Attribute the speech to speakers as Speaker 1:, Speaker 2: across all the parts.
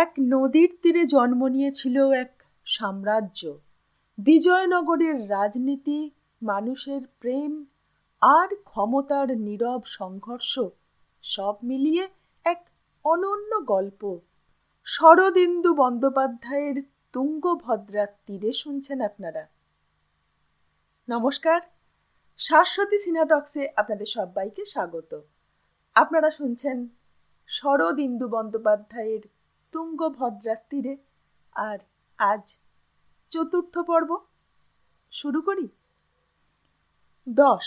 Speaker 1: এক নদীর তীরে জন্ম নিয়েছিল এক সাম্রাজ্য। বিজয়নগরের রাজনীতি, মানুষের প্রেম আর ক্ষমতার নীরব সংঘর্ষ সব মিলিয়ে এক অনন্য গল্প। শরদিন্দু বন্দ্যোপাধ্যায়ের তুঙ্গভদ্রার তীরে শুনছেন আপনারা। নমস্কার, শাশ্বতী সিনহা টক্সে আপনাদের সবাইকে স্বাগত। আপনারা শুনছেন শরদিন্দু বন্দ্যোপাধ্যায়ের তুঙ্গভদ্রার তীরে, আর আজ চতুর্থ পর্ব শুরু করি। 10।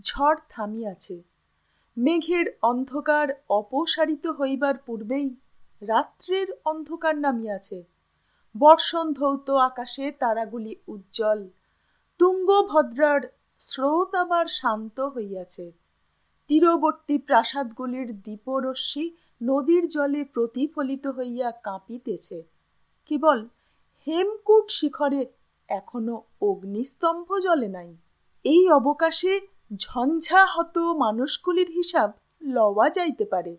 Speaker 1: ঝড় থামিয়াছে। মেঘের অন্ধকার অপসারিত হইবার পূর্বেই রাত্রের অন্ধকার নামিয়াছে। বর্ষণ ধৌত আকাশে তারাগুলি উজ্জ্বল। তুঙ্গভদ্রার স্রোত আবার শান্ত হইয়াছে। তীরবর্তী প্রাসাদগুলির দীপরশ্মি নদীর জলে প্রতিফলিত হইয়া কাঁপিতেছে। কেবল হেমকূট শিখরে এখনো অগ্নিস্তম্ভ জ্বলে নাই। এই অবকাশে ঝঞ্ঝাহত মানুষগুলির হিসাব লওয়া যাইতে পারে।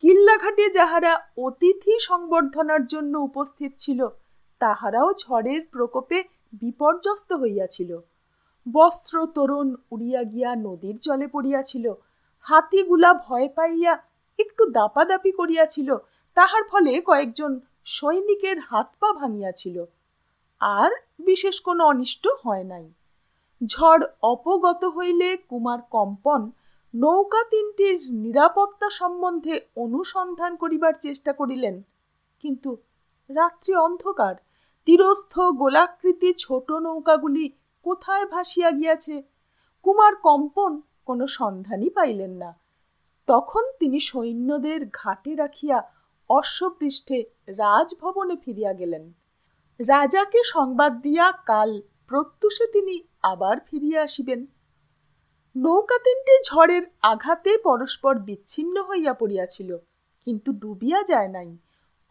Speaker 1: কিল্লাঘাটে যাহারা অতিথি সংবর্ধনার জন্য উপস্থিত ছিল, তাহারাও ঝড়ের প্রকোপে বিপর্যস্ত হইয়াছিল। বস্ত্র তোরণ উড়িয়া গিয়া নদীর জলে পড়িয়াছিল। হাতিগুলা ভয় পাইয়া একটু দাপাদাপি করিয়াছিল, তাহার ফলে কয়েকজন সৈনিকের হাত পা ভাঙিয়াছিল। আর বিশেষ কোনো অনিষ্ট হয় নাই। ঝড় অপগত হইলে কুমার কম্পন নৌকা তিনটির নিরাপত্তা সম্বন্ধে অনুসন্ধান করিবার চেষ্টা করিলেন, কিন্তু রাত্রি অন্ধকার। তীরস্থ গোলাকৃতি ছোট নৌকাগুলি কোথায় ভাসিয়া গিয়াছে, কুমার কম্পন কোনো সন্ধানই পাইলেন না। তখন তিনি সৈন্যদের ঘাটে রাখিয়া অশ্বপৃষ্ঠে রাজভবনে ফিরিয়া গেলেন। রাজাকে সংবাদ দিয়া কাল প্রত্যুষে তিনি আবার ফিরিয়া আসিবেন। নৌকা তিনটি ঝড়ের আঘাতে পরস্পর বিচ্ছিন্ন হইয়া পড়িয়াছিল, কিন্তু ডুবিয়া যায় নাই।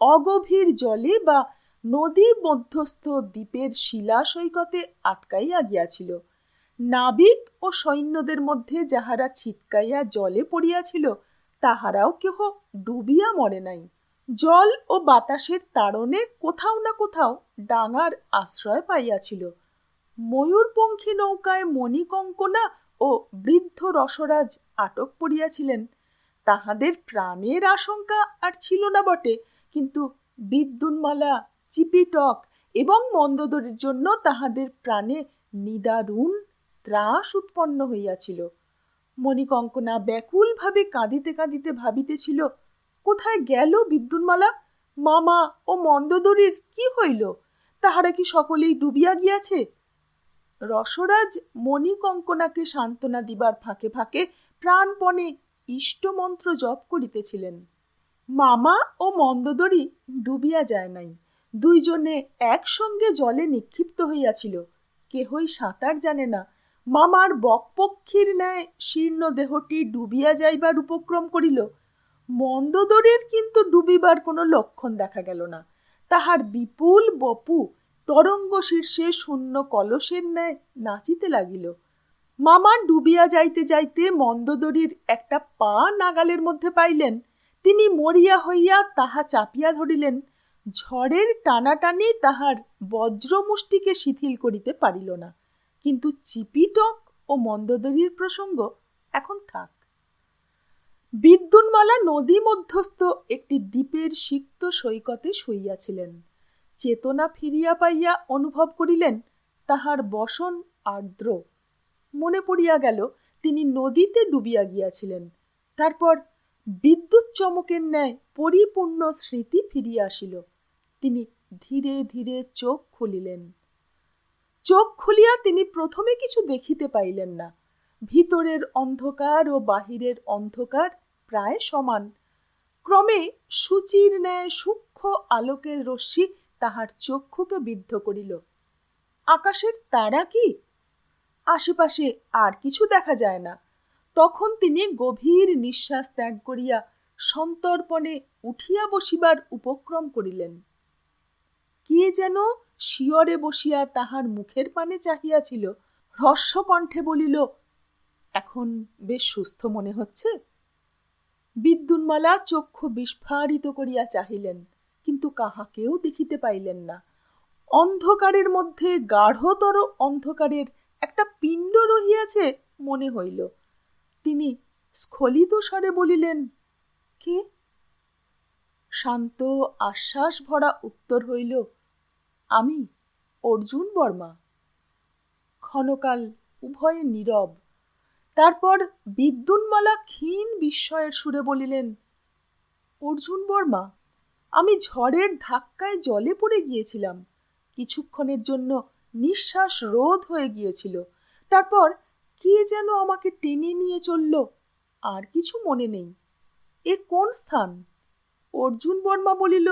Speaker 1: অগভীর জলে বা নদী মধ্যস্থ দ্বীপের শিলা সৈকতে আটকাইয়া গিয়াছিল। নাবিক ও সৈন্যদের মধ্যে যাহারা ছিটকাইয়া জলে পড়িয়াছিল, তাহারাও কেহ ডুবিয়া মরে নাই। জল ও বাতাসের তাড়নে কোথাও না কোথাও ডাঙার আশ্রয় পাইয়াছিল। ময়ূরপঙ্খী নৌকায় মণিকঙ্কনা ও বৃদ্ধ রসরাজ আটক পড়িয়াছিলেন। তাহাদের প্রাণের আশঙ্কা আর ছিল না বটে, কিন্তু বিদ্যুন্মালা, চিপিটক এবং মন্দোদরীর জন্য তাহাদের প্রাণে নিদারুণ ত্রাস উৎপন্ন হইয়াছিল। মণিকঙ্কনা ব্যাকুলভাবে কাঁদিতে কাঁদিতে ভাবিতেছিল, কোথায় গেল বিদ্যুন্মালা, মামা ও মন্দোদরীর কি হইল? তাহারা কি সকলেই ডুবিয়া গিয়াছে? রসরাজ মণিকঙ্কনাকে সান্ত্বনা দিবার ফাঁকে ফাঁকে প্রাণপণে ইষ্টমন্ত্র জপ করিতেছিলেন। মামা ও মন্দোদরী ডুবিয়া যায় নাই। দুইজনে একসঙ্গে জলে নিক্ষিপ্ত হইয়াছিল। কেহই সাঁতার জানে না। মামার বকপক্ষীর ন্যায় শীর্ণ দেহটি ডুবিয়া যাইবার উপক্রম করিল। মন্দোদরীর কিন্তু ডুবিবার কোনো লক্ষণ দেখা গেল না। তাহার বিপুল বপু তরঙ্গ শীর্ষে শূন্য কলসের ন্যায় নাচিতে লাগিল। মামা ডুবিয়া যাইতে যাইতে মন্দোদরীর একটা পা নাগালের মধ্যে পাইলেন। তিনি মরিয়া হইয়া তাহা চাপিয়া ধরিলেন। ঝড়ের টানাটানি তাহার বজ্রমুষ্টিকে শিথিল করিতে পারিল না। কিন্তু চিপিটক ও মন্দোদরীর প্রসঙ্গ এখন থাক। বিদ্যুন্মালা নদী মধ্যস্থ একটি দ্বীপের সিক্ত সৈকতে শুইয়াছিলেন। চেতনা ফিরিয়া পাইয়া অনুভব করিলেন তাহার বসন আর্দ্র। মনে পড়িয়া গেল তিনি নদীতে ডুবিয়া গিয়াছিলেন। তারপর বিদ্যুৎ চমকের ন্যায় পরিপূর্ণ স্মৃতি ফিরিয়া আসিল। তিনি ধীরে ধীরে চোখ খুলিলেন। চোখ খুলিয়া তিনি প্রথমে কিছু দেখিতে পাইলেন না। ভিতরের অন্ধকার ও বাহিরের অন্ধকার প্রায় সমান। ক্রমে সূচির ন্যায় সূক্ষ্ম আলোকের রশ্মি তাহার চক্ষুকে বিদ্ধ করিল। আকাশের তারা কি? আশেপাশে আর কিছু দেখা যায় না। তখন তিনি গভীর নিঃশ্বাস ত্যাগ করিয়া সন্তর্পণে উঠিয়া বসিবার উপক্রম করিলেন। কে যেন শিয়রে বসিয়া তাহার মুখের পানে চাহিয়াছিল। হ্রস্ব কণ্ঠে বলিল, এখন বেশ সুস্থ মনে হচ্ছে? বিদ্যুন্মালা চক্ষু বিস্ফারিত করিয়া চাহিলেন, কিন্তু কাহাকেও দেখিতে পাইলেন না। অন্ধকারের মধ্যে গাঢ়তর অন্ধকারের একটা পিণ্ড রহিয়াছে মনে হইল। তিনি স্খলিত স্বরে বলিলেন, কে? শান্ত আশ্বাস ভরা উত্তর হইল, আমি, অর্জুন বর্মা। ক্ষণকাল উভয়ে নীরব। তারপর বিদ্যুন্মালা ক্ষীণ বিস্ময়ের সুরে বলিলেন, অর্জুন বর্মা, আমি ঝড়ের ধাক্কায় জলে পড়ে গিয়েছিলাম। কিছুক্ষণের জন্য নিঃশ্বাস রোধ হয়ে গিয়েছিল। তারপর কে যেন আমাকে টেনে নিয়ে চলল, আর কিছু মনে নেই। এ কোন স্থান? অর্জুন বর্মা বলিল,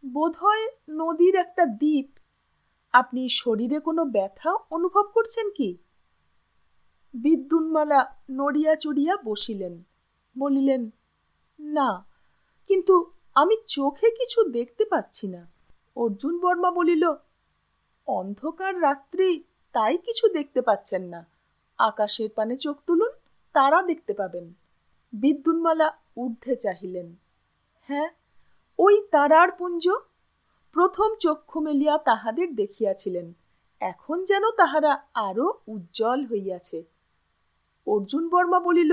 Speaker 1: বোধহয় নদীর একটা দ্বীপ। আপনি শরীরে কোনো ব্যথা অনুভব করছেন কি? বিদ্যুন্মালা নড়িয়া চড়িয়া বসিলেন, বলিলেন, না, কিন্তু আমি চোখে কিছু দেখতে পাচ্ছি না। অর্জুন বর্মা বলিল, অন্ধকার রাত্রি, তাই কিছু দেখতে পাচ্ছেন না। আকাশের পানে চোখ তুলুন, তারা দেখতে পাবেন। বিদ্যুন্মালা ঊর্ধ্বে চাহিলেন। হ্যাঁ, ওই তারার পুঞ্জ। প্রথম চক্ষু মেলিয়া তাহাদের দেখিয়াছিলেন, এখন যেন তাহারা আরো উজ্জ্বল হইয়াছে। অর্জুন বর্মা বলিল,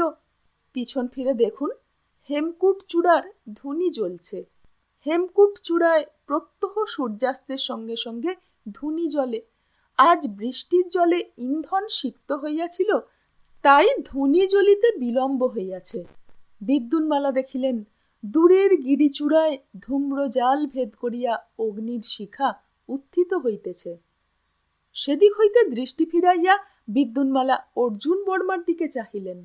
Speaker 1: পিছন ফিরে দেখুন, হেমকূট চূড়ার ধুনি জ্বলছে। হেমকূট চূড়ায় প্রত্যহ সূর্যাস্তের সঙ্গে সঙ্গে ধুনি জ্বলে। আজ বৃষ্টির জলে ইন্ধন সিক্ত হইয়াছিল, তাই ধুনি জ্বলিতে বিলম্ব হইয়াছে। বিদ্যুন্মালা দেখিলেন, দূরের গিরিচূড়ায় ধূম্রজাল ভেদ করিয়া অগ্নির শিখা উত্থিত হইতেছে। সেদিক হইতে দৃষ্টি ফিরাইয়া বিদ্যুন্মালা অর্জুন বর্মার দিকে চাহিলেন।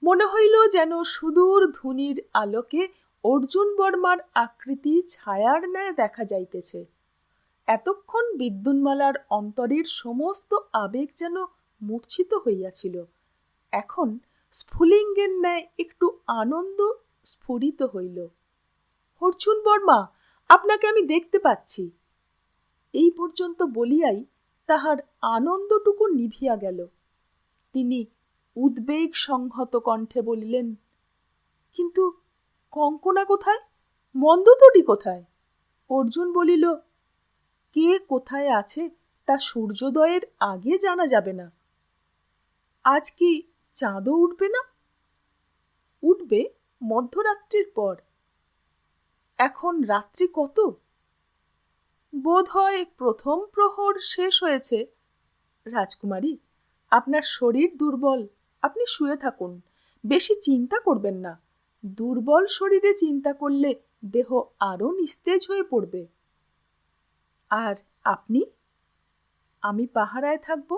Speaker 1: মনে হইল যেন সুদূর ধুনির আলোকে অর্জুন বর্মার আকৃতি ছায়ার ন্যায় দেখা যাইতেছে। এতক্ষণ বিদ্যুন্মালার অন্তরের সমস্ত আবেগ যেন মূর্ছিত হইয়াছিল। এখন স্ফুলিঙ্গের ন্যায় একটু আনন্দ স্ফুরিত হইল। অর্জুন বর্মা, আপনাকে আমি দেখতে পাচ্ছি। এই পর্যন্ত বলিয়াই তাহার আনন্দটুকু নিভিয়া গেল। তিনি উদ্বেগ সংহত কণ্ঠে বলিলেন, কিন্তু কঙ্কনা কোথায়? মন্দতটি কোথায়? অর্জুন বলিল, কে কোথায় আছে তা সূর্যোদয়ের আগে জানা যাবে না। আজ কি চাঁদও উঠবে না? উঠবে মধ্যরাত্রির পর। এখন রাত্রি কত? বোধ হয় প্রথম প্রহর শেষ হয়েছে। রাজকুমারী, আপনার শরীর দুর্বল, আপনি শুয়ে থাকুন, বেশি চিন্তা করবেন না। দুর্বল শরীরে চিন্তা করলে দেহ আরো নিস্তেজ হয়ে পড়বে। আর আপনি? আমি পাহারায় থাকব।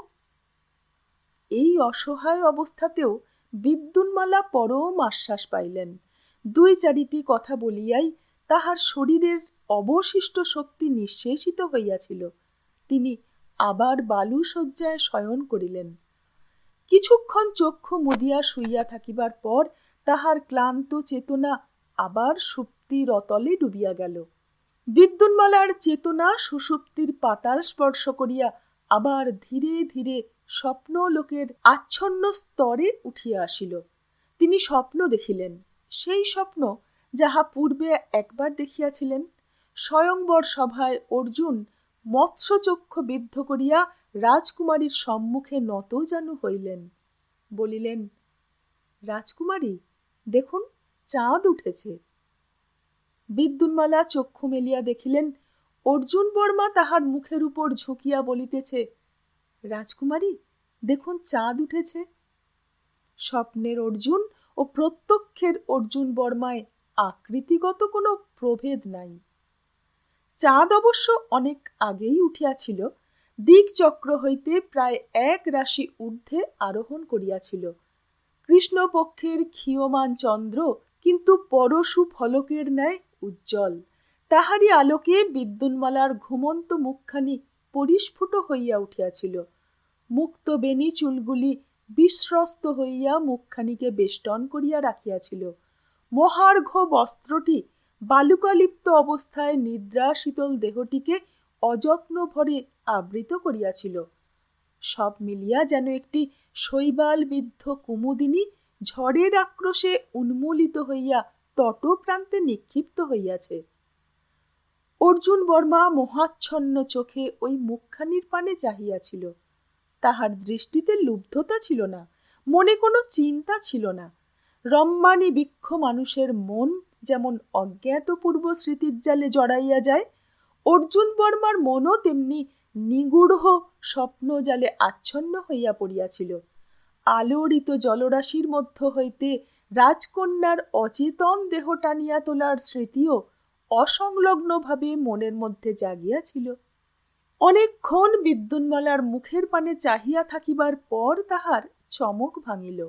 Speaker 1: এই অসহায় অবস্থাতেও বিদ্যুন্মালা পরম আশ্বাস পাইলেন। দুই চারিটি কথা বলিয়াই তাহার শরীরের অবশিষ্ট শক্তি নিঃশেষিত হইয়াছিল। তিনি আবার বালুশয্যায় শয়ন করিলেন। কিছুক্ষণ চক্ষু মুদিয়া শুইয়া থাকিবার পর তাহার ক্লান্ত চেতনা আবার সুপ্তির অতলে ডুবিয়া গেল। বিদ্যুন্মালার চেতনা সুষুপ্তির পাতাল স্পর্শ করিয়া আবার ধীরে ধীরে স্বপ্নলোকের আচ্ছন্ন স্তরে উঠিয়া আসিল। তিনি স্বপ্ন দেখিলেন, সেই স্বপ্ন যাহা পূর্বে একবার দেখিয়াছিলেন। স্বয়ংবর সভায় অর্জুন মৎস্যচক্ষু বিদ্ধ করিয়া রাজকুমারীর সম্মুখে নতজানু হইলেন। বলিলেন, রাজকুমারী, দেখুন, চাঁদ উঠেছে। বিদ্যুন্মালা চক্ষু মেলিয়া দেখিলেন, অর্জুন বর্মা তাহার মুখের উপর ঝুঁকিয়া বলিতেছে, রাজকুমারী, দেখুন, চাঁদ উঠেছে। স্বপ্নের অর্জুন ও প্রত্যক্ষের অর্জুন বর্মায় আকৃতিগত কোনো প্রভেদ নাই। চাঁদ অবশ্য অনেক আগেই উঠিয়াছিল, দিকচক্র হইতে প্রায় এক রাশি ঊর্ধ্বে আরোহণ করিয়াছিল। কৃষ্ণপক্ষের ক্ষীয়মান চন্দ্র কিন্তু পরশু ফলকের ন্যায় উজ্জ্বল। তাহারই আলোকে বিদ্যুন্মালার ঘুমন্ত মুখখানি পরিস্ফুট হইয়া উঠিয়াছিল। মুক্ত বেণী চুলগুলি বিস্রস্ত হইয়া মুখখানিকে বেষ্টন করিয়া রাখিয়াছিল। মহার্ঘ বস্ত্রটি বালুকালিপ্ত অবস্থায় নিদ্রা শীতল দেহটিকে অযত্ন ভরে আবৃত করিয়াছিল। সব মিলিয়া যেন একটি শৈবাল বিদ্ধ কুমুদিনী ঝড়ের আক্রোশে উন্মূলিত হইয়া তটপ্রান্তে নিক্ষিপ্ত হইয়াছে। অর্জুন বর্মা মোহাচ্ছন্ন চোখে ওই মুখখানির পানে চাহিয়াছিল। তাহার দৃষ্টিতে লুব্ধতা ছিল না, মনে কোনো চিন্তা ছিল না। রম্মানি বৃক্ষ মানুষের মন যেমন অজ্ঞাত পূর্ব স্মৃতির জালে জড়াইয়া যায়, অর্জুন বর্মার মনও তেমনি নিগূঢ় স্বপ্ন জালে আচ্ছন্ন হইয়া পড়িয়াছিল। আলোড়িত জলরাশির মধ্য হইতে রাজকন্যার অচেতন দেহ টানিয়া তোলার স্মৃতিও অসংলগ্নভাবে মনের মধ্যে জাগিয়াছিল। অনেকক্ষণ বিদ্যুন্মালার মুখের পানে চাহিয়া থাকিবার পর তাহার চমক ভাঙিল।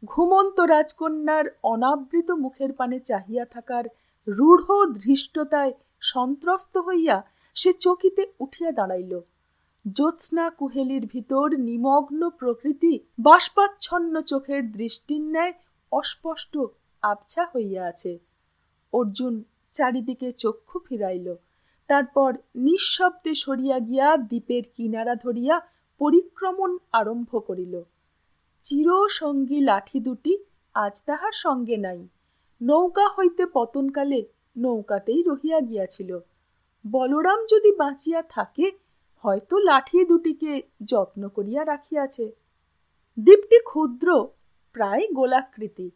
Speaker 1: ঘুমন্ত রাজকন্যার অনাবৃত মুখের পানে চাহিয়া থাকার রূঢ় ধৃষ্টতায় সন্ত্রস্ত হইয়া সে চকিতে উঠিয়া দাঁড়াইল। জ্যোৎস্না কুহেলির ভিতর নিমগ্ন প্রকৃতি বাষ্পাচ্ছন্ন চোখের দৃষ্টির ন্যায় অস্পষ্ট আবছা হইয়া আছে। অর্জুন চারিদিকে চক্ষু ফিরাইল, তারপর নিঃশব্দে সরিয়া গিয়া দ্বীপের কিনারা ধরিয়া পরিক্রমণ আরম্ভ করিল। চিরসঙ্গী লাঠি দুটি আজ তাহার সঙ্গে নাই। নৌকা হইতে পতনকালে নৌকাতেই রহিয়া গিয়াছিল। বলরাম যদি বাঁচিয়া থাকে, হয়তো লাঠি দুটিকে যত্ন করিয়া রাখিয়াছে। দ্বীপটি ক্ষুদ্র, প্রায় গোলাকৃতি।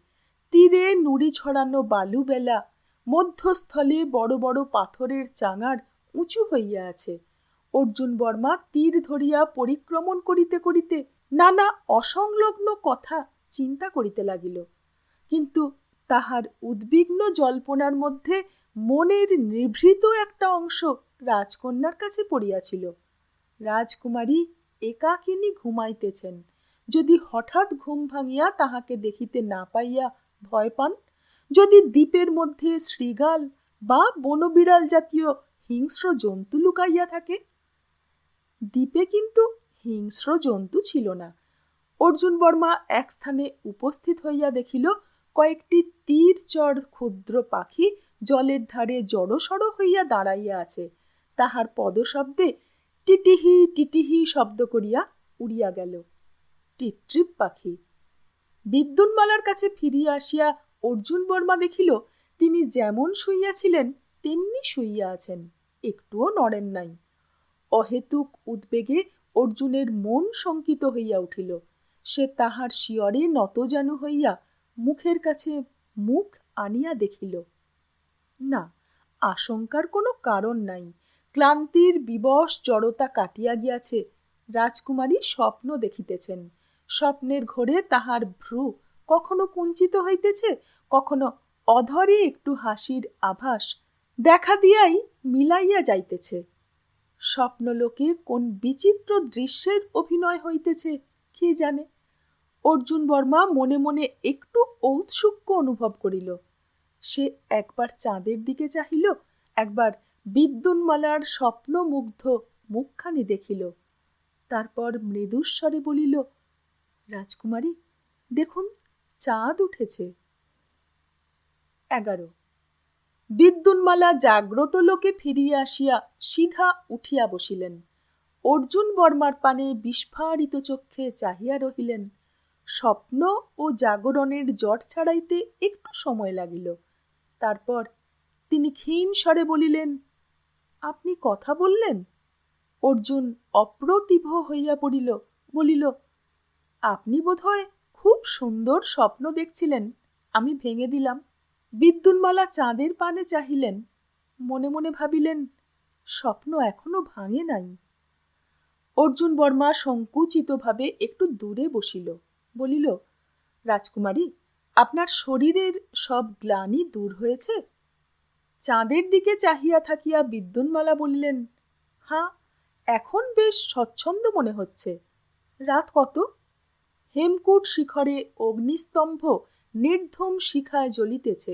Speaker 1: তীরে নুড়ি ছড়ানো বালুবেলা, মধ্যস্থলে বড় বড় পাথরের চাঙার উঁচু হইয়া আছে। অর্জুন বর্মা তীর ধরিয়া পরিক্রমণ করিতে করিতে নানা অসংলগ্ন কথা চিন্তা করিতে লাগিল। কিন্তু তাহার উদ্বিগ্ন জল্পনার মধ্যে মনের নিভৃত একটা অংশ রাজকন্যার কাছে পড়িয়াছিল। রাজকুমারী একাকিনী ঘুমাইতেছেন। যদি হঠাৎ ঘুম ভাঙিয়া তাহাকে দেখিতে না পাইয়া ভয় পান, যদি দ্বীপের মধ্যে শৃগাল বা বনবিড়াল জাতীয় হিংস্র জন্তু লুকাইয়া থাকে। দ্বীপে কিন্তু হিংস্র জন্তু ছিল না। অর্জুন বর্মা এক স্থানে উপস্থিত হইয়া দেখিল কয়েকটি তীরচর ক্ষুদ্র পাখি জলের ধারে জড়সড় হইয়া দাঁড়াইয়া আছে। তাহার পদশব্দে টিটিহি টিটিহি শব্দ করিয়া উড়িয়া গেল। টিট্রিপ পাখি। বিদ্যুন্মালার কাছে ফিরিয়া আসিয়া অর্জুন বর্মা দেখিল তিনি যেমন শুইয়াছিলেন তেমনি শুইয়া আছেন, একটুও নড়েন নাই। অহেতুক উদ্বেগে অর্জুনের মন শঙ্কিত হইয়া উঠিল। সে তাহার শিয়রে নতজানু হইয়া মুখের কাছে মুখ আনিয়া দেখিল, না, আশঙ্কার কোনো কারণ নাই। ক্লান্তির বিবশ জড়তা কাটিয়া গিয়াছে। রাজকুমারী স্বপ্ন দেখিতেছেন। স্বপ্নের ঘোরে তাহার ভ্রু কখনো কুঞ্চিত হইতেছে, কখনো অধরে একটু হাসির আভাস দেখা দিয়াই মিলাইয়া যাইতেছে। স্বপ্নলোকে কোন বিচিত্র দৃশ্যের অভিনয় হইতেছে কে জানে। অর্জুন বর্মা মনে মনে একটু ঔৎসুক্য অনুভব করিল। সে একবার চাঁদের দিকে চাহিল, একবার বিদ্যুন্মালার স্বপ্নমুগ্ধ মুখখানি দেখিল। তারপর মৃদুস্বরে বলিল, রাজকুমারী, দেখুন চাঁদ উঠেছে। 11 বিদ্যুন্মালা জাগ্রত লোকে ফিরিয়া আসিয়া সিধা উঠিয়া বসিলেন। অর্জুন বর্মার পানে বিস্ফারিত চক্ষে চাহিয়া রহিলেন। স্বপ্ন ও জাগরণের জট ছাড়াইতে একটু সময় লাগিল। তারপর তিনি ক্ষীণ স্বরে বলিলেন, আপনি কথা বললেন? অর্জুন অপ্রতিভ হইয়া পড়িল, বলিল, আপনি বোধহয় খুব সুন্দর স্বপ্ন দেখছিলেন, আমি ভেঙে দিলাম। বিদ্যুন্মালা চাঁদের পানে চাহিলেন, মনে মনে ভাবিলেন, স্বপ্ন এখনো ভাঙে নাই। অর্জুন বর্মা সংকুচিতভাবে একটু দূরে বসিল, বলিল, রাজকুমারী, আপনার শরীরের সব গ্লানি দূর হয়েছে? চাঁদের দিকে চাহিয়া থাকিয়া বিদ্যুন্মালা বলিলেন, হ্যাঁ, এখন বেশ স্বচ্ছন্দ মনে হচ্ছে। রাত কত? হেমকূট শিখরে অগ্নিস্তম্ভ নির্ধূম শিখায় জ্বলিতেছে।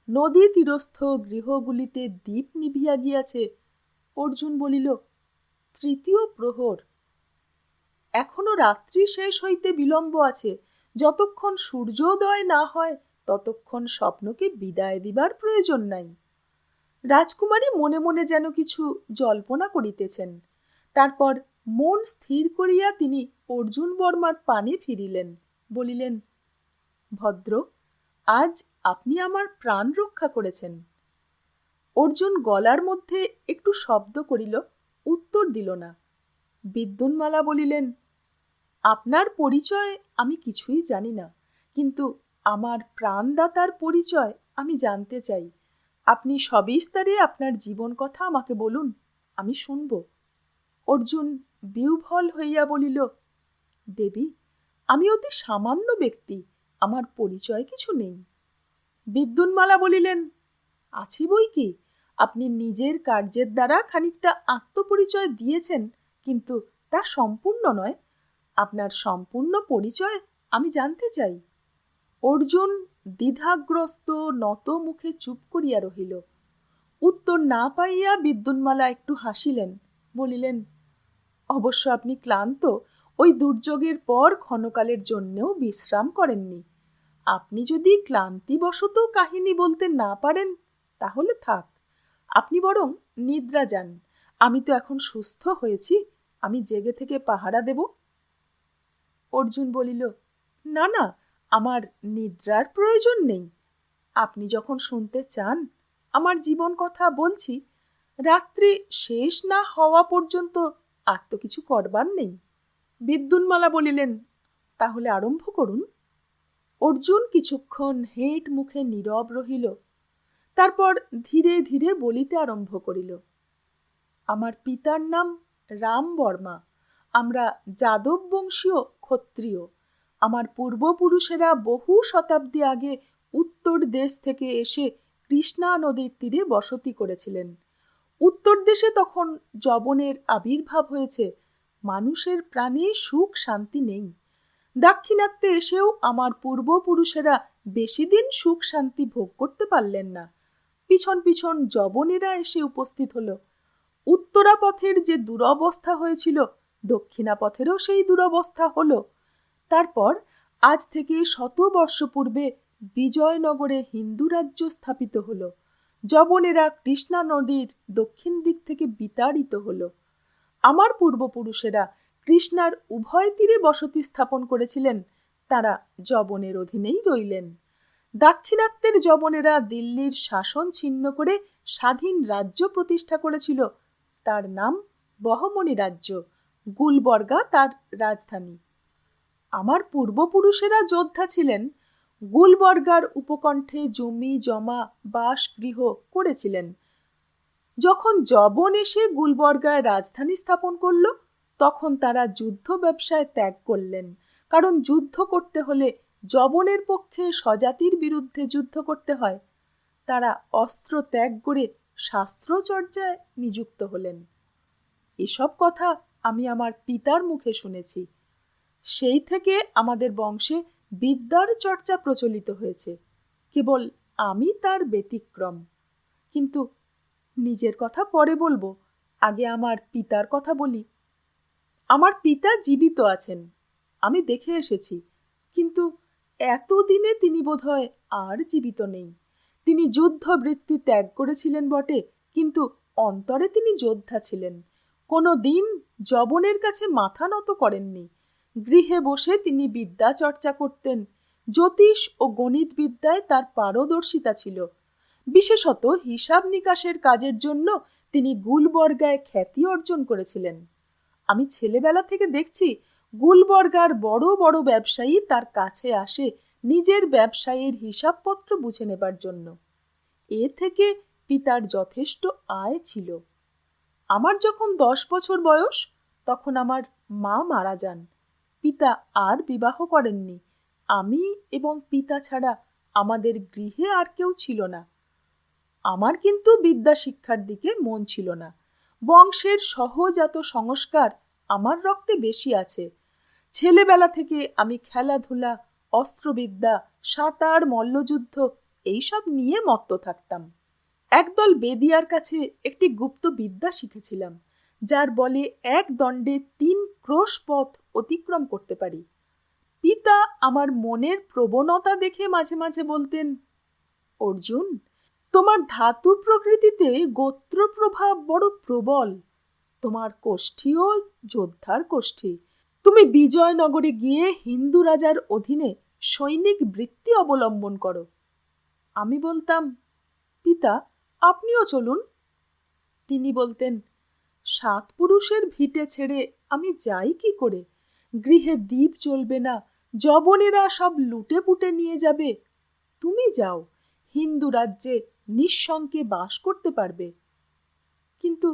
Speaker 1: নদী তীরস্থ গৃহগুলিতে দীপ নিভিয়া গিয়াছে। অর্জুন বলিল, তৃতীয় প্রহর। এখনো রাত্রি শেষ হইতে বিলম্ব আছে। যতক্ষণ সূর্যোদয় না হয় ততক্ষণ স্বপ্নকে বিদায় দিবার প্রয়োজন নাই। রাজকুমারী মনে মনে যেন কিছু জল্পনা করিতেছেন। তারপর মন স্থির করিয়া তিনি অর্জুন বর্মার পানে ফিরিলেন, বলিলেন, ভদ্র, আজ আপনি আমার প্রাণ রক্ষা করেছেন। অর্জুন গলার মধ্যে একটু শব্দ করিল, উত্তর দিল না। বিদ্যুন্মালা বলিলেন, আপনার পরিচয় আমি কিছুই জানি না, কিন্তু আমার প্রাণদাতার পরিচয় আমি জানতে চাই। আপনি সবিস্তারে আপনার জীবন কথা আমাকে বলুন, আমি শুনব। অর্জুন বিহ্বল হইয়া বলিল, দেবী, আমি অতি সামান্য ব্যক্তি, আমার পরিচয় কিছু নেই। বিদ্যুন্মালা বলিলেন, আছি বই কি, আপনি নিজের কার্যের দ্বারা খানিকটা আত্মপরিচয় দিয়েছেন, কিন্তু তা সম্পূর্ণ নয়। আপনার সম্পূর্ণ পরিচয় আমি জানতে চাই। অর্জুন দ্বিধাগ্রস্ত নত মুখে চুপ করিয়া রহিল। উত্তর না পাইয়া বিদ্যুন্মালা একটু হাসিলেন, বলিলেন, অবশ্য আপনি ক্লান্ত, ওই দুর্যোগের পর ক্ষণকালের জন্যেও বিশ্রাম করেননি। আপনি যদি ক্লান্তিবশত কাহিনী বলতে না পারেন তাহলে থাক, আপনি বরং নিদ্রা যান। আমি তো এখন সুস্থ হয়েছি, আমি জেগে থেকে পাহারা দেব। অর্জুন বলিল, না না, আমার নিদ্রার প্রয়োজন নেই। আপনি যখন শুনতে চান আমার জীবন কথা বলছি, রাত্রি শেষ না হওয়া পর্যন্ত আর তো কিছু করবার নেই। বিদ্যুন্মালা বলিলেন, তাহলে আরম্ভ করুন। অর্জুন কিছুক্ষণ হেঁট মুখে নীরব রহিল, তারপর ধীরে ধীরে বলিতে আরম্ভ করিল। আমার পিতার নাম রামবর্মা, আমরা যাদব বংশীয় ক্ষত্রিয়। আমার পূর্বপুরুষেরা বহু শতাব্দী আগে উত্তর দেশ থেকে এসে কৃষ্ণা নদীর তীরে বসতি করেছিলেন। উত্তর দেশে তখন যবনের আবির্ভাব হয়েছে, মানুষের প্রাণে সুখ শান্তি নেই। দাক্ষিণাত্যে এসেও আমার পূর্বপুরুষেরা বেশি দিন সুখ শান্তি ভোগ করতে পারলেন না। পিছন পিছন যবনেরা এসে উপস্থিত হল। উত্তরা পথের যে দুরবস্থা হয়েছিল, দক্ষিণা পথেরও সেই দুরবস্থা হলো। তারপর আজ থেকে 100 বর্ষ পূর্বে বিজয়নগরে হিন্দু রাজ্য স্থাপিত হল। যবনেরা কৃষ্ণা নদীর দক্ষিণ দিক থেকে বিতাড়িত হল। আমার পূর্বপুরুষেরা কৃষ্ণার উভয় তীরে বসতি স্থাপন করেছিলেন, তারা যবনের অধীনেই রইলেন। দাক্ষিণাত্যের যবনেরা দিল্লির শাসন ছিন্ন করে স্বাধীন রাজ্য প্রতিষ্ঠা করেছিল, তার নাম বহমনি রাজ্য। গুলবর্গা তার রাজধানী। আমার পূর্বপুরুষেরা যোদ্ধা ছিলেন, গুলবর্গার উপকণ্ঠে জমি জমা বাসগৃহ করেছিলেন। যখন যবন এসে গুলবর্গায় রাজধানী স্থাপন করল, তখন তারা যুদ্ধ ব্যবসায় ত্যাগ করলেন, কারণ যুদ্ধ করতে হলে যবনের পক্ষে স্বজাতির বিরুদ্ধে যুদ্ধ করতে হয়। তারা অস্ত্র ত্যাগ করে শাস্ত্রচর্চায় নিযুক্ত হলেন। এসব কথা আমি আমার পিতার মুখে শুনেছি। সেই থেকে আমাদের বংশে বিদ্যার চর্চা প্রচলিত হয়েছে, কেবল আমি তার ব্যতিক্রম। কিন্তু নিজের কথা পরে বলবো, আগে আমার পিতার কথা বলি। আমার পিতা জীবিত আছেন, আমি দেখে এসেছি, কিন্তু এতদিনে তিনি বোধহয় আর জীবিত নেই। তিনি যুদ্ধবৃত্তি ত্যাগ করেছিলেন বটে, কিন্তু অন্তরে তিনি যোদ্ধা ছিলেন। কোনো দিন যবনের কাছে মাথা নত করেননি। গৃহে বসে তিনি বিদ্যা চর্চা করতেন। জ্যোতিষ ও গণিত বিদ্যায় তার পারদর্শিতা ছিল। বিশেষত হিসাব নিকাশের কাজের জন্য তিনি গুলবর্গায় খ্যাতি অর্জন করেছিলেন। আমি ছেলেবেলা থেকে দেখছি গুলবর্গার বড় বড় ব্যবসায়ী তার কাছে আসে নিজের ব্যবসায়ের হিসাবপত্র বুঝে নেবার জন্য। এ থেকে পিতার যথেষ্ট আয় ছিল। আমার যখন 10 বছর বয়স, তখন আমার মা মারা যান। পিতা আর বিবাহ করেননি। আমি এবং পিতা ছাড়া আমাদের গৃহে আর কেউ ছিল না। আমার কিন্তু বিদ্যা শিক্ষার দিকে মন ছিল না। বংশের সহজাত সংস্কার আমার রক্তে বেশি আছে। ছেলেবেলা থেকে আমি খেলাধুলা, অস্ত্রবিদ্যা, সাঁতার, মল্লযুদ্ধ এইসব নিয়ে মত্ত থাকতাম। একদল বেদিয়ার কাছে একটি গুপ্ত বিদ্যা শিখেছিলাম, যার বলে এক দণ্ডে 3 ক্রোশ পথ অতিক্রম করতে পারি। পিতা আমার মনের প্রবণতা দেখে মাঝে মাঝে বলতেন, অর্জুন, তোমার ধাতু প্রকৃতিতে গোত্র প্রভাব বড় প্রবল। তোমার কোষ্ঠীও যোদ্ধার কোষ্ঠী। তুমি বিজয়নগরে গিয়ে হিন্দু রাজার অধীনে সৈনিক বৃত্তি অবলম্বন করো। আমি বলতাম, পিতা আপনিও চলুন। তিনি বলতেন, 7 পুরুষের ভিটে ছেড়ে আমি যাই কি করে? গৃহে দীপ জ্বলবে না, যবনেরা সব লুটে পুটে নিয়ে যাবে। তুমি যাও, হিন্দু রাজ্যে নিঃশঙ্কে বাস করতে পারবে। কিন্তু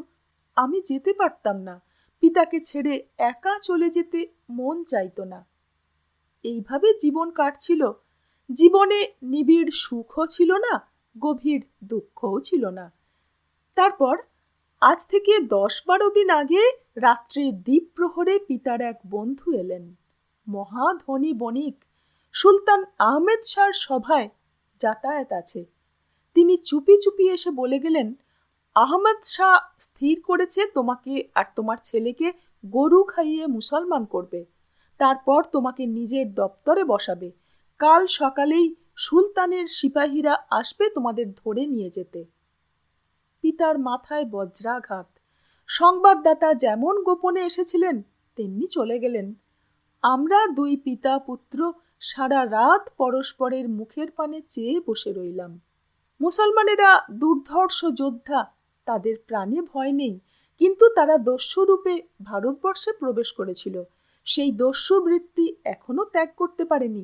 Speaker 1: আমি যেতে পারতাম না। পিতাকে ছেড়ে একা চলে যেতে মন চাইত না। এইভাবে জীবন কাটছিল। জীবনে নিবিড় সুখও ছিল না, গভীর দুঃখও ছিল না। তারপর আজ থেকে 10-12 দিন আগে রাত্রে দ্বীপ প্রহরে পিতার এক বন্ধু এলেন। মহাধনী বণিক, সুলতান আহমেদ শাহর সভায় যাতায়াত আছে। তিনি চুপি চুপি এসে বলে গেলেন, আহমদ শাহ স্থির করেছে তোমাকে আর তোমার ছেলেকে গরু খাইয়ে মুসলমান করবে। তারপর তোমাকে নিজের দপ্তরে বসাবে। কাল সকালেই সুলতানের সিপাহীরা আসবে তোমাদের ধরে নিয়ে যেতে। পিতার মাথায় বজ্রাঘাত। সংবাদদাতা যেমন গোপনে এসেছিলেন তেমনি চলে গেলেন। আমরা 2 পিতা পুত্র সারা রাত পরস্পরের মুখের পানে চেয়ে বসে রইলাম। মুসলমানেরা দুর্ধর্ষ যোদ্ধা, তাদের প্রাণে ভয় নেই, কিন্তু তারা দস্যুরূপে ভারতবর্ষে প্রবেশ করেছিল। সেই দস্যু বৃত্তি এখনো ত্যাগ করতে পারেনি।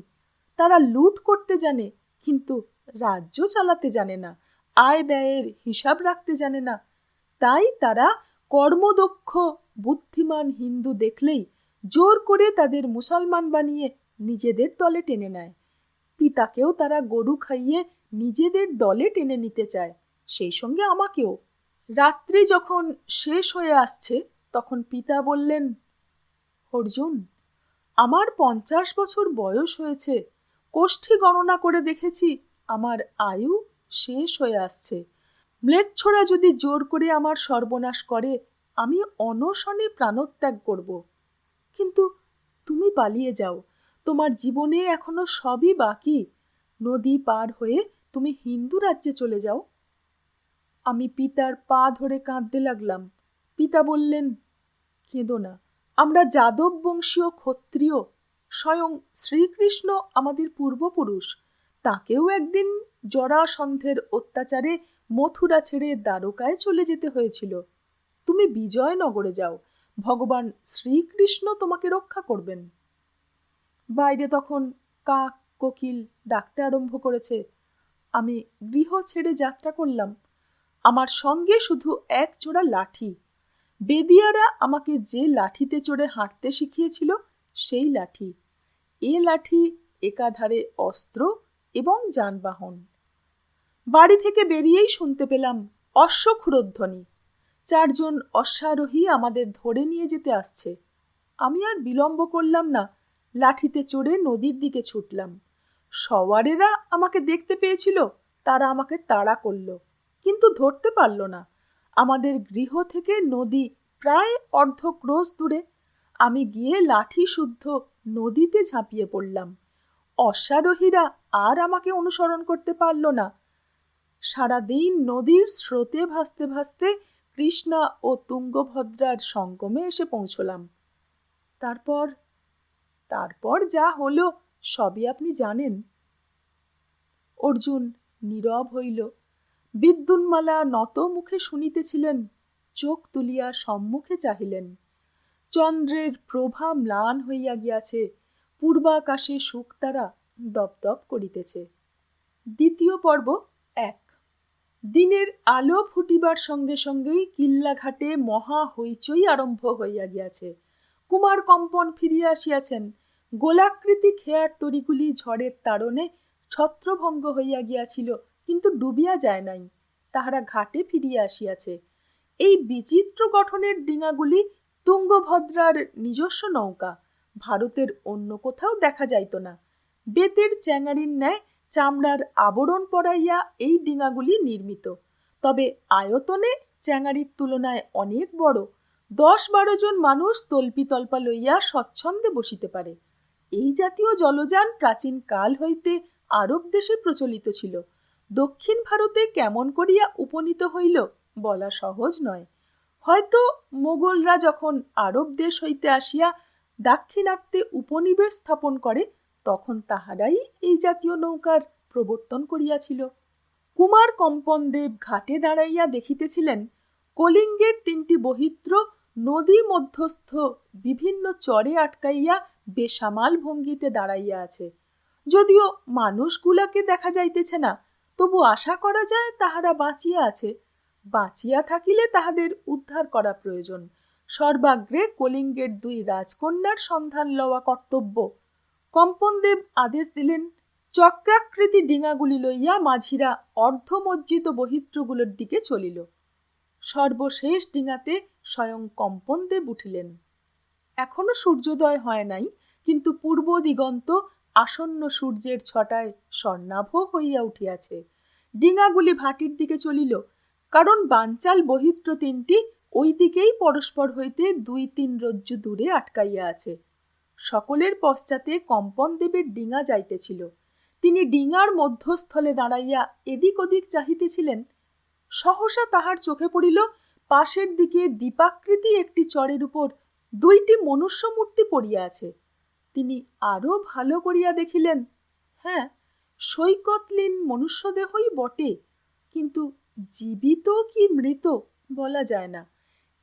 Speaker 1: তারা লুট করতে জানে, কিন্তু রাজ্য চালাতে জানে না, আয় ব্যয়ের হিসাব রাখতে জানে না। তাই তারা কর্মদক্ষ বুদ্ধিমান হিন্দু দেখলেই জোর করে তাদের মুসলমান বানিয়ে নিজেদের দলে টেনে নেয়। পিতাকেও তারা গরু খাইয়ে নিজেদের দলে টেনে নিতে চায়, সেই সঙ্গে আমাকেও। রাত্রি যখন শেষ হয়ে আসছে তখন পিতা বললেন, অর্জুন, আমার 50 বছর বয়স হয়েছে। কোষ্ঠী গণনা করে দেখেছি আমার আয়ু শেষ হয়ে আসছে। ম্লেচ্ছরা যদি জোর করে আমার সর্বনাশ করে আমি অনশনে প্রাণত্যাগ করব। কিন্তু তুমি পালিয়ে যাও, তোমার জীবনে এখনো সবই বাকি। নদী পার হয়ে তুমি হিন্দু রাজ্যে চলে যাও। আমি পিতার পা ধরে কাঁদতে লাগলাম। পিতা বললেন, কেঁদো না, আমরা যাদব বংশীয় ক্ষত্রিয়। স্বয়ং শ্রীকৃষ্ণ আমাদের পূর্বপুরুষ। তাকেও একদিন জরাসন্ধের অত্যাচারে মথুরা ছেড়ে দ্বারকায় চলে যেতে হয়েছিল। তুমি বিজয়নগরে যাও, ভগবান শ্রীকৃষ্ণ তোমাকে রক্ষা করবেন। বাইরে তখন কাক কোকিল ডাকতে আরম্ভ করেছে। আমি গৃহ ছেড়ে যাত্রা করলাম। আমার সঙ্গে শুধু এক জোড়া লাঠি। বেদিয়ারা আমাকে যে লাঠিতে চড়ে হাঁটতে শিখিয়েছিল সেই লাঠি। এ লাঠি একাধারে অস্ত্র এবং যানবাহন। বাড়ি থেকে বেরিয়েই শুনতে পেলাম অশ্বক্ষুরধ্বনি। 4 জন অশ্বারোহী আমাদের ধরে নিয়ে যেতে আসছে। আমি আর বিলম্ব করলাম না, লাঠিতে চড়ে নদীর দিকে ছুটলাম। সওয়ারেরা আমাকে দেখতে পেয়েছিল, তারা আমাকে তাড়া করল, কিন্তু ধরতে পারল না। আমাদের গৃহ থেকে নদী প্রায় অর্ধ ক্রোশ দূরে। আমি গিয়ে লাঠি শুদ্ধ নদীতে ঝাঁপিয়ে পড়লাম। অশ্বারোহীরা আর আমাকে অনুসরণ করতে পারল না। সারাদিন নদীর স্রোতে ভাসতে ভাসতে কৃষ্ণা ও তুঙ্গভদ্রার সঙ্গমে এসে পৌঁছলাম। তারপর যা হলো সবই আপনি জানেন। অর্জুন নীরব হইল। বিদ্যুন্মালা নত মুখে শুনিতেছিলেন, চোখ তুলিয়া সম্মুখে চাহিলেন। চন্দ্রের প্রভা ম্লান হইয়া গিয়াছে, পূর্বাকাশে শুকতারা দপদপ করিতেছে। দ্বিতীয় পর্ব 1। দিনের আলো ফুটিবার সঙ্গে সঙ্গেই কিল্লাঘাটে মহা হইচই আরম্ভ হইয়া গিয়াছে। কুমার কম্পন ফিরিয়া আসিয়াছেন। গোলাকৃতি খেয়ার তরিগুলি ঝড়ের তাড়নে ছত্রভঙ্গ হইয়া গিয়াছিল, কিন্তু ডুবিয়া যায় নাই। তাহারা ঘাটে ফিরিয়া আসিয়াছে। এই বিচিত্র গঠনের ডিঙাগুলি তুঙ্গভদ্রার নিজস্ব নৌকা। ভারতের অন্য কোথাও দেখা যাইত না। বেতের চ্যাঙারির ন্যায় চামড়ার আবরণ পরাইয়া এই ডিঙাগুলি নির্মিত, তবে আয়তনে চ্যাঙারির তুলনায় অনেক বড়। 10-12 জন মানুষ তল্পিতল্পা লইয়া স্বচ্ছন্দে বসিতে পারে। এই জাতীয় জলযান প্রাচীন কাল হইতে আরব দেশে প্রচলিত ছিল। দক্ষিণ ভারতে কেমন করিয়া উপনীত হইল বলা সহজ নয়। হয়তো মোগলরা যখন আরব দেশ হইতে আসিয়া দাক্ষিণাত্যে উপনিবেশ স্থাপন করে তখন তাহারাই এই জাতীয় নৌকার প্রবর্তন করিয়াছিল। কুমার কম্পনদেব ঘাটে দাঁড়াইয়া দেখিতেছিলেন কলিঙ্গের 3টি বহিত্র নদী মধ্যস্থ বিভিন্ন চরে আটকাইয়া বেসামাল ভঙ্গিতে দাঁড়াইয়া আছে। যদিও মানুষগুলাকে দেখা যাইতেছে না, তবু আশা করা যায় তাহারা বাঁচিয়া আছে। বাঁচিয়া থাকিলে তাহাদের উদ্ধার করা প্রয়োজন। সর্বাগ্রে কলিঙ্গের 2 রাজকন্যার সন্ধান লওয়া কর্তব্য। কম্পনদেব আদেশ দিলেন, চক্রাকৃতি ডিঙাগুলি লইয়া মাঝিরা অর্ধমজ্জিত বহিত্রগুলোর দিকে চলিল। সর্বশেষ ডিঙাতে স্বয়ং কম্পনদেব উঠিলেন। এখনো সূর্যোদয় হয় নাই, কিন্তু পূর্ব দিগন্ত আসন্ন সূর্যের ছটায় স্বর্ণাভ হইয়া উঠিয়াছে। ডিঙাগুলি ভাটির দিকে চলিল, কারণ বানচাল বহিত্র 3টি ওই দিকেই পরস্পর হইতে 2-3 রজ্জু দূরে আটকাইয়া আছে। সকলের পশ্চাতে কম্পনদেবের ডিঙা যাইতেছিল। তিনি ডিঙার মধ্যস্থলে দাঁড়াইয়া এদিক ওদিক চাহিতেছিলেন। সহসা তাহার চোখে পড়িল পাশের দিকে দ্বীপাকৃতি একটি চরের উপর 2টি মনুষ্য মূর্তি পড়িয়া আছে। তিনি আরো ভালো করিয়া দেখিলেন, হ্যাঁ, সৈকতলীন মনুষ্যদেহই বটে, কিন্তু জীবিত কি মৃত বলা যায় না।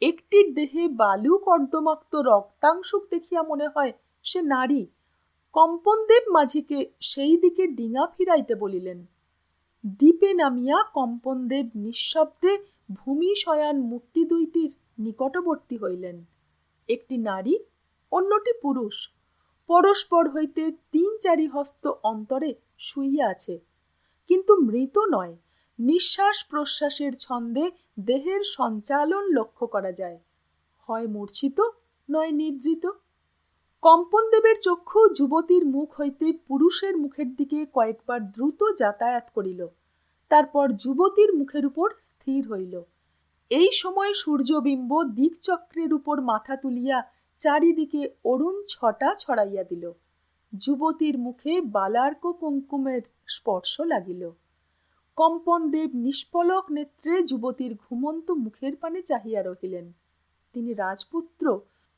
Speaker 1: একটির দেহে বালু কর্দমাক্ত রক্তাংশুক দেখিয়া মনে হয় সে নারী। কম্পনদেব মাঝিকে সেই দিকে ডিঙা ফিরাইতে বলিলেন। দ্বীপে নামিয়া কম্পনদেব নিঃশব্দে ভূমি শয়ান মূর্তি 2টির নিকটবর্তী হইলেন। একটি নারী, অন্যটি পুরুষ। পরস্পর হইতে 3-4 হস্ত অন্তরে শুইয়া আছে, কিন্তু মৃত নয়। নিঃশ্বাস প্রশ্বাসের ছন্দে দেহের সঞ্চালন লক্ষ্য করা যায়। হয় মূর্ছিত, নয় নিদ্রিত। কম্পনদেবের চক্ষু যুবতীর মুখ হইতে পুরুষের মুখের দিকে কয়েকবার দ্রুত যাতায়াত করিল, তারপর যুবতীর মুখের উপর স্থির হইল। এই সময় সূর্যবিম্ব দিকচক্রের উপর মাথা তুলিয়া চারিদিকে অরুণ ছটা ছড়াইয়া দিল। যুবতীর মুখে বালার্ক কুঙ্কুমের স্পর্শ লাগিল। কম্পনদেব নিষ্পলক নেত্রে যুবতীর ঘুমন্ত মুখের পানে চাহিয়া রহিলেন। তিনি রাজপুত্র।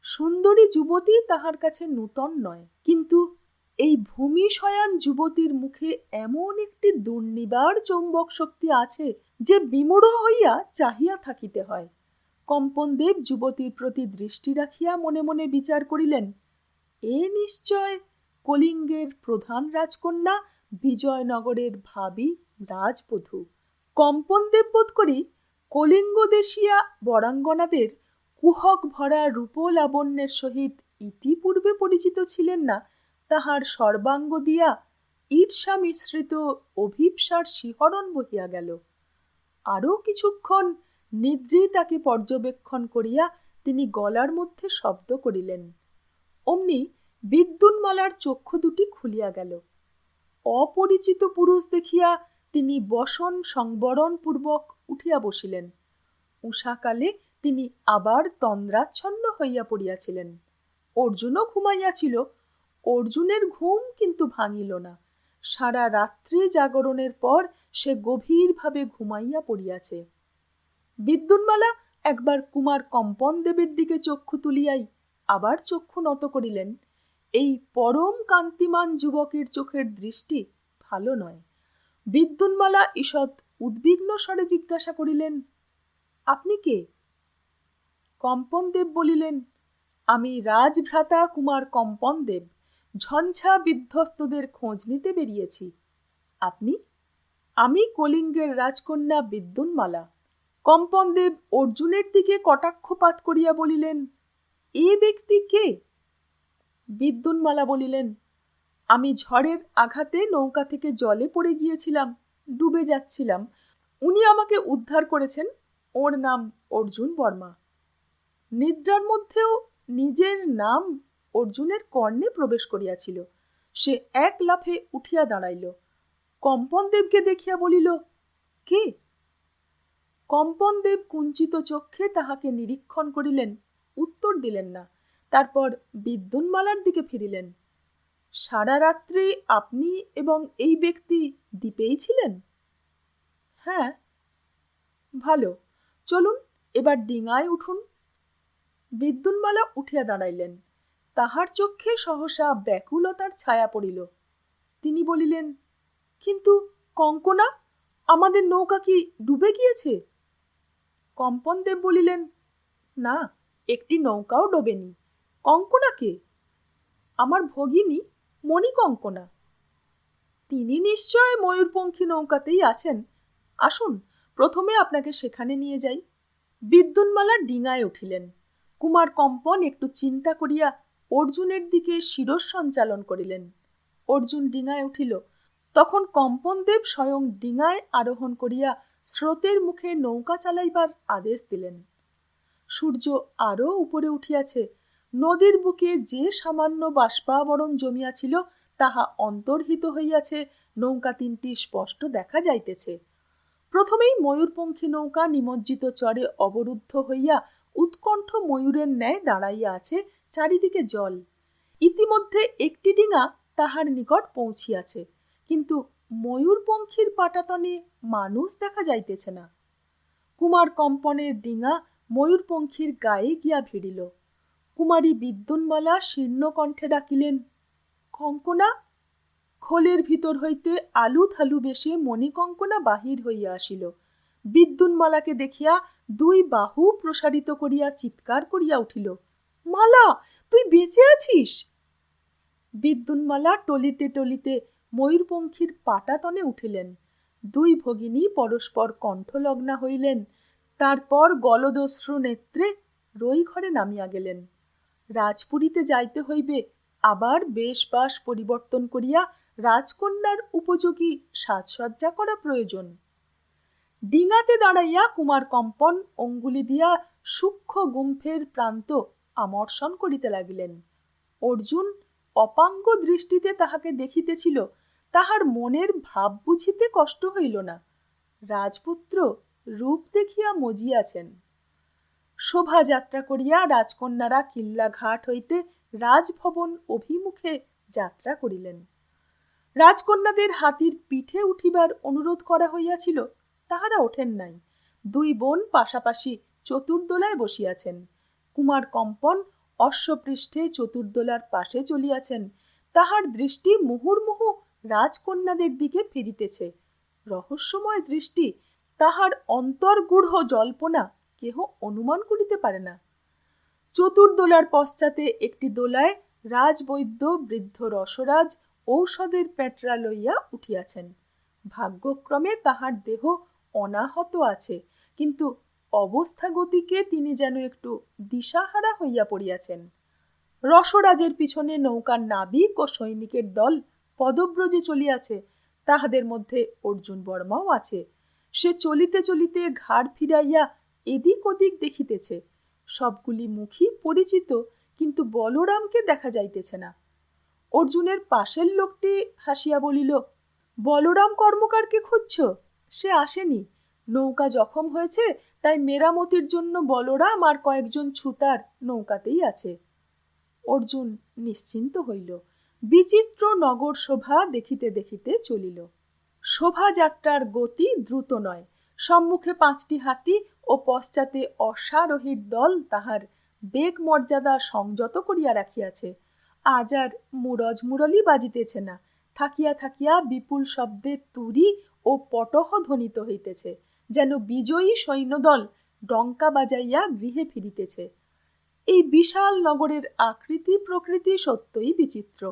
Speaker 1: সুন্দরী যুবতী তাহার কাছে নূতন নয়, কিন্তু এই ভূমি শয়ান যুবতীর মুখে এমন একটি দুর্নিবার চৌম্বক শক্তি আছে যে বিমূঢ় হইয়া চাহিয়া থাকিতে হয়। কম্পনদেব যুবতীর প্রতি দৃষ্টি রাখিয়া মনে মনে বিচার করিলেন, এ নিশ্চয় কলিঙ্গের প্রধান রাজকন্যা বিজয়নগরের ভাবী রাজবধূ। কম্পনদেব বোধ করি কলিঙ্গদেশিয়া বরাঙ্গনাদের কুহক ভরা রূপলাবণ্যের সহিত ইতিপূর্বে পরিচিত ছিলেন না। তাহার সর্বাঙ্গ দিয়া ঈর্ষা মিশ্রিত অভিপ্সার শিহরণ বহিয়া গেল। আরও কিছুক্ষণ নিদ্রিতাকে পর্যবেক্ষণ করিয়া তিনি গলার মধ্যে শব্দ করিলেন। অমনি বিদ্যুন্মালার চক্ষু 2টি খুলিয়া গেল। অপরিচিত পুরুষ দেখিয়া তিনি বসন সংবরণপূর্বক উঠিয়া বসিলেন। উষাকালে তিনি আবার তন্দ্রাচ্ছন্ন হইয়া পড়িয়াছিলেন। অর্জুনও ঘুমাইয়াছিল। অর্জুনের ঘুম কিন্তু ভাঙিল না। সারা রাত্রি জাগরণের পর সে গভীরভাবে ঘুমাইয়া পড়িয়াছে। বিদ্যুন্মালা একবার কুমার কম্পনদেবের দিকে চক্ষু তুলিয়াই আবার চক্ষু নত করিলেন। এই পরম কান্তিমান যুবকের চোখের দৃষ্টি ভালো নয়। বিদ্যুন্মালা ঈষৎ উদ্বিগ্ন স্বরে জিজ্ঞাসা করিলেন, আপনি কে? কম্পনদেব বলিলেন, আমি রাজভ্রাতা কুমার কম্পনদেব, ঝঞ্ঝা বিধ্বস্তদের খোঁজ নিতে বেরিয়েছি। আপনি? আমি কলিঙ্গের রাজকন্যা বিদ্যুন্মালা। কম্পনদেব অর্জুনের দিকে কটাক্ষপাত করিয়া বলিলেন, এ ব্যক্তি কে? বিদ্যুন্মালা বলিলেন, আমি ঝড়ের আঘাতে নৌকা থেকে জলে পড়ে গিয়েছিলাম, ডুবে যাচ্ছিলাম। উনি আমাকে উদ্ধার করেছেন। ওর নাম অর্জুন বর্মা। নিদ্রার মধ্যেও নিজের নাম অর্জুনের কর্ণে প্রবেশ করিয়াছিল। সে এক লাফে উঠিয়া দাঁড়াইল। কম্পনদেবকে দেখিয়া বলিল, কে? কম্পনদেব কুঞ্চিত চক্ষে তাহাকে নিরীক্ষণ করিলেন, উত্তর দিলেন না। তারপর বিদ্যুন্মালার দিকে ফিরিলেন। সারা রাত্রি আপনি এবং এই ব্যক্তি দ্বীপেই ছিলেন? হ্যাঁ। ভালো, চলুন এবার ডিঙায় উঠুন। বিদ্যুন্মালা উঠিয়া দাঁড়াইলেন। তাহার চক্ষে সহসা ব্যাকুলতার ছায়া পড়িল। তিনি বলিলেন, কিন্তু কঙ্কনা, আমাদের নৌকা কি ডুবে গিয়েছে? কম্পনদেব বলিলেন, না, একটি নৌকাও ডোবেনি। কঙ্কনা কে? আমার ভগিনী মণিকঙ্কনা। তিনি নিশ্চয় ময়ূরপঙ্খী নৌকাতেই আছেন। আসুন, প্রথমে আপনাকে সেখানে নিয়ে যাই। বিদ্যুন্মালা ডিঙায় উঠিলেন। কুমার কম্পন একটু চিন্তা করিয়া অর্জুনের দিকে শিরঃসঞ্চালন করিলেন। অর্জুন ডিঙায় উঠিল। তখন কম্পনদেব স্বয়ং ডিঙায় আরোহণ করিয়া স্রোতের মুখে নৌকা চালাইবার আদেশ দিলেন। সূর্য আরও উপরে উঠিয়াছে। নদীর বুকে যে সামান্য বাষ্পাবরণ জমিয়াছিল তাহা অন্তর্হিত হইয়াছে, নৌকা তিনটি স্পষ্ট দেখা যাইতেছে। প্রথমেই ময়ূরপঙ্খী নৌকা নিমজ্জিত চরে অবরুদ্ধ হইয়া উৎকণ্ঠ ময়ূরের ন্যায় দাঁড়াইয়া আছে, চারিদিকে জল। ইতিমধ্যে একটি ডিঙা তাহার নিকট পৌঁছিয়াছে, কিন্তু ময়ূরপঙ্খীর পাটাতনে মানুষ দেখা যাইতেছে না। কুমার কম্পনের ডিঙা ময়ূরপঙ্খীর গায়ে গিয়া ভিড়িল। কুমারী বিদ্যুন্মালা শীর্ণকণ্ঠে ডাকিলেন, কঙ্কনা। খোলের ভিতর হইতে আলু থালু বেশে মণিকঙ্কনা বাহির হইয়া আসিল। বিদ্যুন্মালাকে দেখিয়া দুই বাহু প্রসারিত করিয়া চিৎকার করিয়া উঠিল, মালা, তুই বেঁচে আছিস? বিদ্যুন্মালা টলিতে টলিতে ময়ূরপঙ্খীর পাটাতনে উঠিলেন। দুই ভগিনী পরস্পর কণ্ঠলগ্না হইলেন। তারপর গলদশ্রু নেত্রে রই ঘরে নামিয়া গেলেন। রাজপুরীতে যাইতে হইবে, আবার বেশবাস পরিবর্তন করিয়া রাজকন্যার উপযোগী সাজসজ্জা করা প্রয়োজন। ডিঙাতে দাঁড়াইয়া কুমার কম্পন অঙ্গুলি দিয়া সূক্ষ্ম গুম্ফের প্রান্ত আমর্ষণ করিতে লাগিলেন। অর্জুন অপাঙ্গ দৃষ্টিতে তাহাকে দেখিতেছিল, তাহার মনের ভাব বুঝিতে কষ্ট হইল না। রাজপুত্র রূপ দেখিয়া মজিয়াছেন। শোভাযাত্রা করিয়া রাজকন্যারা কিল্লাঘাট হইতে রাজভবন অভিমুখে যাত্রা করিলেন। রাজকন্যাদের হাতির পিঠে উঠিবার অনুরোধ করা হইয়াছিল, তাহারা ওঠেন নাই। দুই বোন পাশাপাশি চতুর্দোলায় বসিয়াছেন। কুমার কম্পন অশ্বপৃষ্ঠে চতুর্দোলার পাশে চলিয়াছেন। তাহার দৃষ্টি মুহুর্মুহু রাজকন্যাদের দিকে ফিরিতেছে। রহস্যময় দৃষ্টি, তাহার অন্তর্গূঢ় জল্পনা কেহ অনুমান করিতে পারে না। চতুর্দোলার পশ্চাতে একটি দোলায় রাজবৈদ্য বৃদ্ধ রসরাজ ঔষধের পেটরা লইয়া উঠিয়াছেন। ভাগ্যক্রমে তাহার দেহ অনাহত আছে, কিন্তু অবস্থাগতিকে তিনি যেন একটু দিশাহারা হইয়া পড়িয়াছেন। রসরাজের পিছনে নৌকার নাবিক ও সৈনিকের দল পদব্রজে চলিয়াছে, তাহাদের মধ্যে অর্জুন বর্মাও আছে। সে চলিতে চলিতে ঘাড় ফিরাইয়া এদিক ওদিক দেখিতেছে। সবগুলি মুখই পরিচিত, কিন্তু বলরামকে দেখা যাইতেছে না। অর্জুনের পাশের লোকটি হাসিয়া বলিল, বলরাম কর্মকারকে খুঁজছ? সে আসেনি। নৌকা জখম হয়েছে, তাই মেরামতির জন্য বলরাম আর কয়েকজন ছুতার নৌকাতেই আছে। অর্জুন নিশ্চিন্ত হইল। বিচিত্র নগর শোভা দেখিতে দেখিতে চলিল। শোভাযাত্রার গতি দ্রুত নয়। সম্মুখে 5টি হাতি ও পশ্চাতে অশ্বারোহীর দল তাহার বেগ মর্যাদা সংযত করিয়া রাখিয়াছে। আজ আর মুরজ মুরলি বাজিতেছে না। থাকিয়া থাকিয়া বিপুল শব্দে তুরি ও পটহ ধ্বনিত হইতেছে, যেন বিজয়ী সৈন্যদল ডঙ্কা বাজাইয়া গৃহে ফিরিতেছে। এই বিশাল নগরের আকৃতি প্রকৃতি সত্যই বিচিত্র।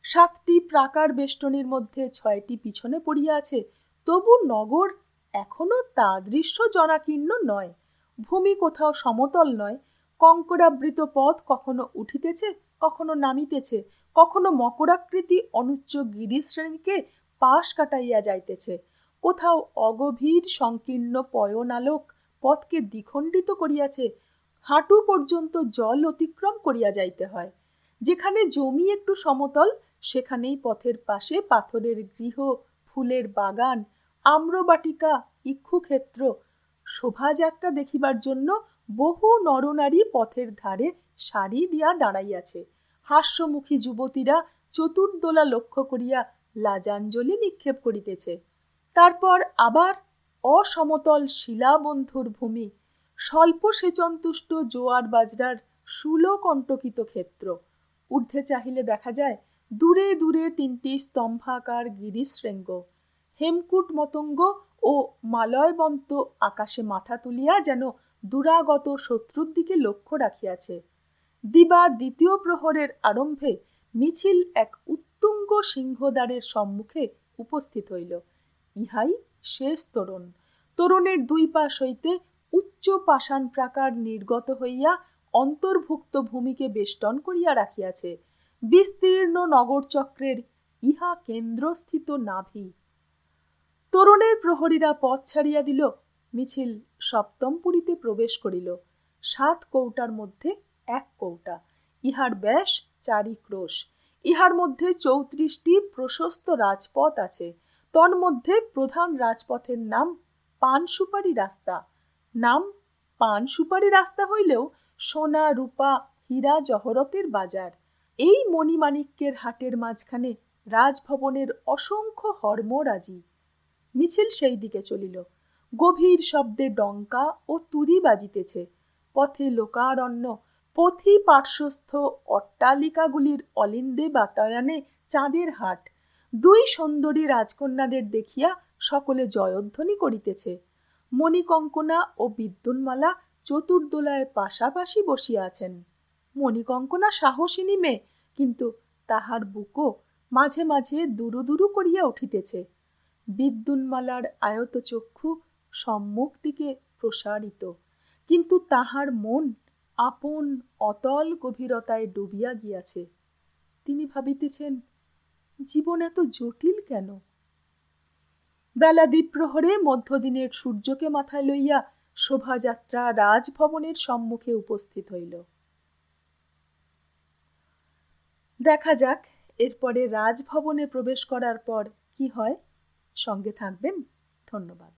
Speaker 1: 7টি প্রাকার বেষ্টনীর মধ্যে 6টি পিছনে পড়িয়া আছে, তবু নগর এখনো তাদৃশ্য জনাকীর্ণ নয়। ভূমি কোথাও সমতল নয়। কঙ্করাবৃত পথ কখনো উঠিতেছে, কখনো নামিতেছে, কখনো মকরাকৃতি অনুচ্চ গিরিশ্রেণীকে পাশ কাটাইয়া যাইতেছে। কোথাও অগভীর সংকীর্ণ পয়নালোক পথকে দ্বিখণ্ডিত করিয়াছে। হাঁটু পর্যন্ত জল অতিক্রম করিয়া যাইতে হয়। যেখানে জমি একটু সমতল, সেখানেই পথের পাশে পাথরের গৃহ, ফুলের বাগান, আম্রবাটিকা, ইক্ষুক্ষেত্র। শোভাযাত্রা দেখিবার জন্য বহু নরনারী পথের ধারে সারি দিয়া দাঁড়াইয়াছে। হাস্যমুখী যুবতীরা চতুর্দোলা লক্ষ্য করিয়া লাজাঞ্জলি নিক্ষেপ করিতেছে। তারপর আবার অসমতল শিলাবন্ধুর ভূমি, স্বল্প সেচনতুষ্ট জোয়ার বাজরার সুলকণ্টকিত ক্ষেত্র। ঊর্ধ্বে চাহিলে দেখা যায় দূরে দূরে 3টি স্তম্ভাকার গিরিশৃঙ্গ, হেমকূট মতঙ্গ ও মালয়বন্ত আকাশে মাথা তুলিয়া যেন দুরাগত শত্রুর দিকে লক্ষ্য রাখিয়াছে। দিবা 2য় প্রহরের আরম্ভে মিছিল এক উত্তুঙ্গ সিংহদ্বারের সম্মুখে উপস্থিত হইল। ইহাই শেষ তোরণ। তোরণের 2 পাশ হইতে উচ্চ পাষাণ প্রাকার নির্গত হইয়া অন্তর্ভুক্ত ভূমিকে বেষ্টন করিয়া রাখিয়াছে। বিস্তীর্ণ নগরচক্রের ইহা কেন্দ্রস্থিত নাভি। তোরণের প্রহরীরা পথ ছাড়িয়া দিল। মিছিল 7ম পুরীতে প্রবেশ করিল। 7 কৌটার মধ্যে 1 কৌটা। ইহার ব্যাস 4 ক্রোশ। ইহার মধ্যে 34টি প্রশস্ত রাজপথ আছে। তন্মধ্যে প্রধান রাজপথের নাম পান-সুপারি রাস্তা। নাম পান-সুপারি রাস্তা হইলেও সোনা, রূপা, হীরা জহরতের বাজার। এই মণিমাণিক্যের হাটের মাঝখানে রাজভবনের অসংখ্য হর্মরাজি। মিছিল সেই দিকে চলিল। গভীর শব্দে ডঙ্কা ও তুরি বাজিতেছে। পথে লোকারণ্য, পথি পার্শ্বস্থ অট্টালিকাগুলির অলিন্দে বাতায়নে চাঁদের হাট। 2 সুন্দরী রাজকন্যাদের দেখিয়া সকলে জয়ধ্বনি করিতেছে। মণিকঙ্কনা ও বিদ্যুন্মালা চতুর্দোলায় পাশাপাশি বসিয়া আছেন। মণিকঙ্কনা সাহসিনী মেয়ে, কিন্তু তাহার বুকও মাঝে মাঝে দুরু দুরু করিয়া উঠিতেছে। বিদ্যুন্মালার আয়ত চক্ষু সম্মুখ দিকে প্রসারিত, কিন্তু তাহার মন আপন অতল গভীরতায় ডুবিয়া গিয়াছে। তিনি ভাবিতেছেন, জীবন এত জটিল কেন? বেলা দ্বিপ্রহরে মধ্যদিনের সূর্যকে মাথায় লইয়া শোভাযাত্রা রাজভবনের সম্মুখে উপস্থিত হইল। দেখা যাক এরপরে রাজভবনে প্রবেশ করার পর কি হয়। সঙ্গে থাকবেন। ধন্যবাদ।